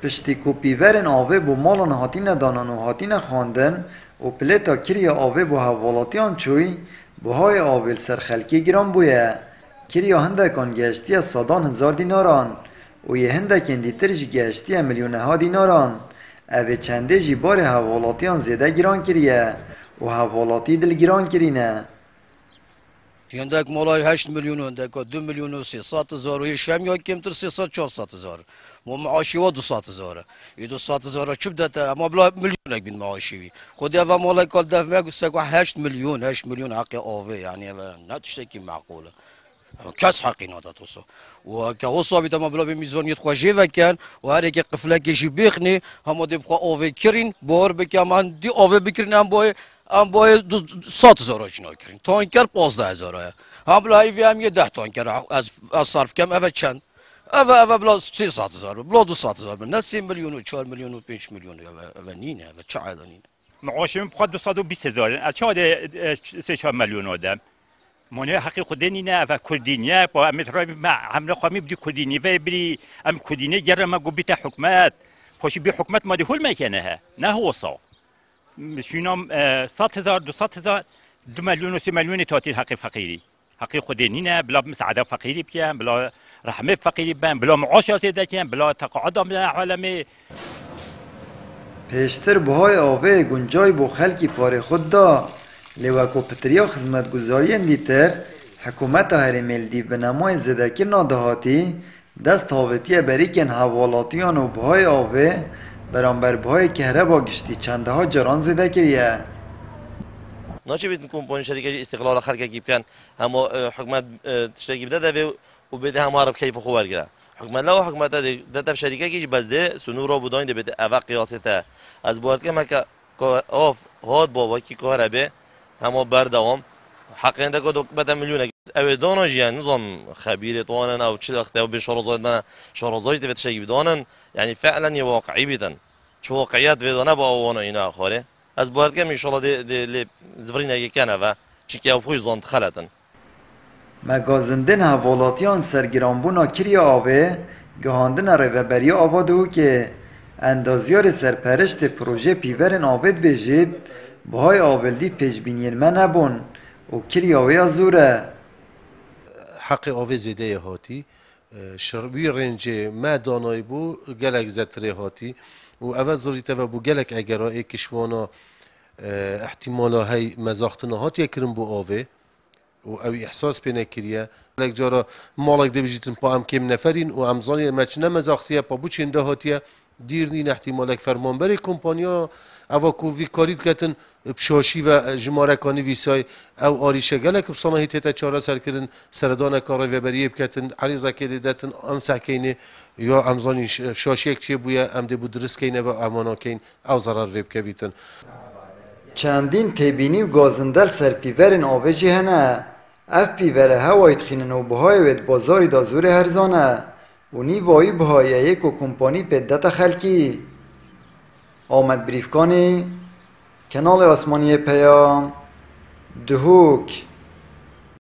پشتی کو پیورن آوه بو مالان هاتین دانان و هاتین خواندن و پلیتا کری آوه بو حوالاتیان چوی بو های آویل سر خلکی گران بویه کری هندکان گشتی صدان هزار دیناران و یه هندکن دیتر جی گشتی میلیونه ها دیناران اوه چنده جی بار حوالاتیان زیده گران کریه و حوالاتی دل گران کرینه هندک مالای 8 میلیون هندک 2 میلیون و 300 هزار و شم یا کمتر 300 400 هزار و معاشی و 200 هزار ای 200 هزار چوب داده اما بلا میلیون بین معاشی خودی و مالای کال دفعه گوسته 8 میلیون حق آوه یعنی نه تشتکی معقوله کس حقی نداد وصو و که وصو بیت ما بلا به میزانیت خوشی وکن و هر یک قفله کشی بخنی هم دی بخوا آوه کرین بار بکن من دی آوه بکرین هم باید 100 هزار چنا کرین تانکر 15 هزاره هم بلا هیوی هم یه 10 تانکر از صرف کم اوه چند اوه بلا 300 هزار بلا 200 هزار نه 3 میلیون و 4 میلیون و 5 میلیون اوه نینه اوه چه عیده نینه معاشم بخواد 220 هزار چه عاده 3 میلیون آدم منو حقی خودنی نه و کردینیه با مترای ما عمل خواهی بدی کردینی و بری ام کردینی جرم ما قبیت حکمت خوشی بی حکمت ما دهول میکنه نه هو صا شونام 100 هزار 200 هزار 2 میلیون و 3 میلیون تاتین حقی فقیری حقی خودنی نه بلا مساعده فقیری بیان بلا رحمه فقیری بیان بلا معاش زیاده کن بلا تقاعد من عالمه پیشتر بهای آوه گنجای بو خلکی پار خود دا لیوکو پتریا خدمتگزاری دیتر حکومت هرمیلدی به نمای زدکی نادهاتی دست هاوتی بریکن حوالاتیان و بهای آوه برانبر بهای کهربا گشتی چنده ها جران زده کریه ناچه بیت کمپانی شرکت استقلال خلق کی بکن اما حکومت تشتکی بده و بده هم عرب کیف خوب برگره حکومت لا حکومت ده شرکت کی بس ده سنو را بودن ده بده اوق قیاسته از بود که مکه آف هاد بابا کی کهربه اما بردوام حقیقتا ده کدو بده میلیون اوه دانش یعنی نظام خبیر توانن او چه اخته و به شرازات من شرازات ده تشتکی بدانن يعني فعلا يا واقعي بدن شو واقعيات بدنا باوانا هنا آخره از بود که ان شاء الله ده زفرین اگه کنه و چیکی او پویزان خلاتن مگازندن حوالاتیان سرگرانبونا کریا آوه گهاندن ریوبری آوادو که اندازیار سرپرشت پروژه پیورن آوید بجید بهای آولدی پیشبینین من نبون و کریا ویا زوره حق آوه زیده هاتی شروی رنج ما دانای بو گلک زتره هاتی و اول ضروریت و بو گلک اگرای کشوانا احتمالا های مزاختنا هاتی کرن بو آوه و او احساس بینه کریه لک جارا مالک ده بجیتن پا هم کم نفرین و امزانی مچنه مزاختیه پا بو چنده هاتیه دیر نین احتمالک فرمانبر کمپانیا او کووی کارید کتن بشاشی و جمارکانی ویسای او آریشه گلک بصناهی تیتا چاره سر کردن سردان کاری و بریه بکتن عریضه که دیدتن امسح کینه یا امزانی شاشی یک چیه بویا ام ده بود رس کینه و امانا کین او ضرر ویب کویتن چندین تبینی و گازندل سرپیورن آوه هنه اف پیوره هوایت خینن و بهای وید بازاری دا زور هرزانه و نی وایی بهای یک و کمپانی پدت خلکی آمد بریفکانی کنال آسمانی پیام دهوک